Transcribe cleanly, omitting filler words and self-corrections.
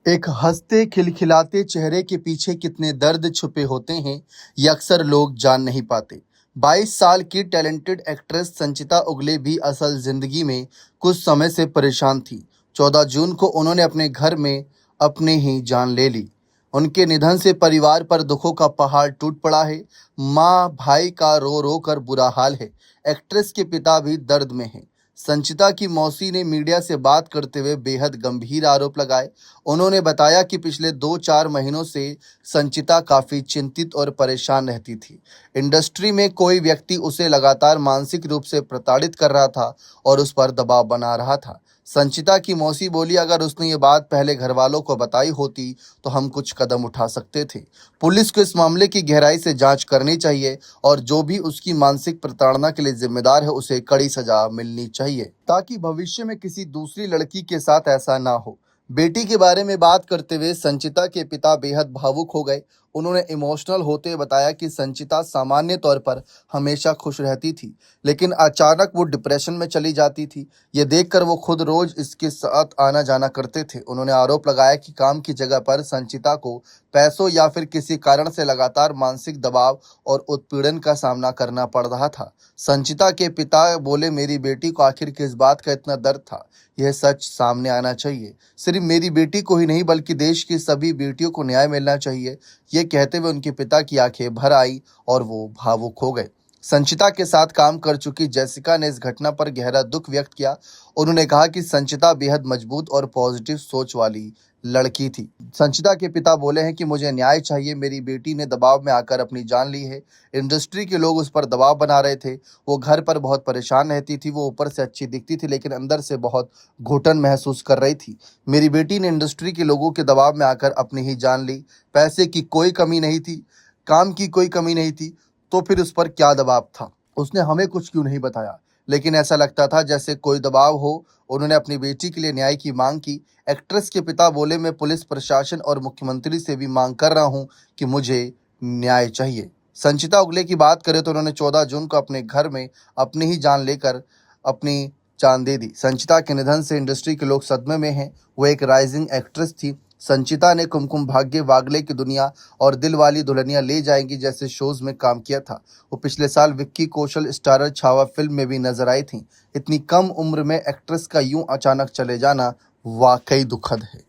एक हंसते खिलखिलाते चेहरे के पीछे कितने दर्द छुपे होते हैं, ये अक्सर लोग जान नहीं पाते। 22 साल की टैलेंटेड एक्ट्रेस संचिता उगले भी असल जिंदगी में कुछ समय से परेशान थी। 14 जून को उन्होंने अपने घर में अपने ही जान ले ली। उनके निधन से परिवार पर दुखों का पहाड़ टूट पड़ा है। माँ भाई का रो रो कर बुरा हाल है। एक्ट्रेस के पिता भी दर्द में हैं। संचिता की मौसी ने मीडिया से बात करते हुए बेहद गंभीर आरोप लगाए। उन्होंने बताया कि पिछले 2-4 महीनों से संचिता काफी चिंतित और परेशान रहती थी। इंडस्ट्री में कोई व्यक्ति उसे लगातार मानसिक रूप से प्रताड़ित कर रहा था और उस पर दबाव बना रहा था। संचिता की मौसी बोली, अगर उसने ये बात पहले घर वालों को बताई होती तो हम कुछ कदम उठा सकते थे। पुलिस को इस मामले की गहराई से जांच करनी चाहिए और जो भी उसकी मानसिक प्रताड़ना के लिए जिम्मेदार है उसे कड़ी सजा मिलनी चाहिए, ताकि भविष्य में किसी दूसरी लड़की के साथ ऐसा ना हो। बेटी के बारे में बात करते हुए संचिता के पिता बेहद भावुक हो गए। उन्होंने इमोशनल होते हुए बताया कि संचिता सामान्य तौर पर हमेशा खुश रहती थी, लेकिन अचानक वो डिप्रेशन में चली जाती थी। ये देखकर वो खुद रोज इसके साथ आना जाना करते थे। उन्होंने आरोप लगाया कि काम की जगह पर संचिता को पैसों या फिर किसी कारण से लगातार मानसिक दबाव और उत्पीड़न का सामना करना पड़ रहा था। संचिता के पिता बोले, मेरी बेटी को आखिर किस बात का इतना दर्द था, यह सच सामने आना चाहिए। सिर्फ मेरी बेटी को ही नहीं बल्कि देश की सभी बेटियों को न्याय मिलना चाहिए। ये कहते हुए उनके पिता की आंखें भर आई और वो भावुक हो गए। संचिता के साथ काम कर चुकी जेसिका ने इस घटना पर गहरा दुख व्यक्त किया। उन्होंने कहा कि संचिता बेहद मजबूत और पॉजिटिव सोच वाली लड़की थी। संचिता के पिता बोले हैं कि मुझे न्याय चाहिए, मेरी बेटी ने दबाव में आकर अपनी जान ली है। इंडस्ट्री के लोग उस पर दबाव बना रहे थे। वो घर पर बहुत परेशान रहती थी। वो ऊपर से अच्छी दिखती थी लेकिन अंदर से बहुत घुटन महसूस कर रही थी। मेरी बेटी ने इंडस्ट्री के लोगों के दबाव में आकर अपनी ही जान ली। पैसे की कोई कमी नहीं थी, काम की कोई कमी नहीं थी, तो फिर उस पर क्या दबाव था? उसने हमें कुछ क्यों नहीं बताया? लेकिन ऐसा लगता था जैसे कोई दबाव हो। उन्होंने अपनी बेटी के लिए न्याय की मांग की। एक्ट्रेस के पिता बोले, मैं पुलिस प्रशासन और मुख्यमंत्री से भी मांग कर रहा हूं कि मुझे न्याय चाहिए। संचिता उगले की बात करें तो उन्होंने 14 जून को अपने घर में अपनी ही जान लेकर अपनी जान दे दी। संचिता के निधन से इंडस्ट्री के लोग सदमे में हैं। वो एक राइजिंग एक्ट्रेस थी। संचिता ने कुमकुम भाग्य, वागले की दुनिया और दिल वाली दुल्हनिया ले जाएंगी जैसे शोज में काम किया था। वो पिछले साल विक्की कौशल स्टारर छावा फिल्म में भी नजर आई थी। इतनी कम उम्र में एक्ट्रेस का यूं अचानक चले जाना वाकई दुखद है।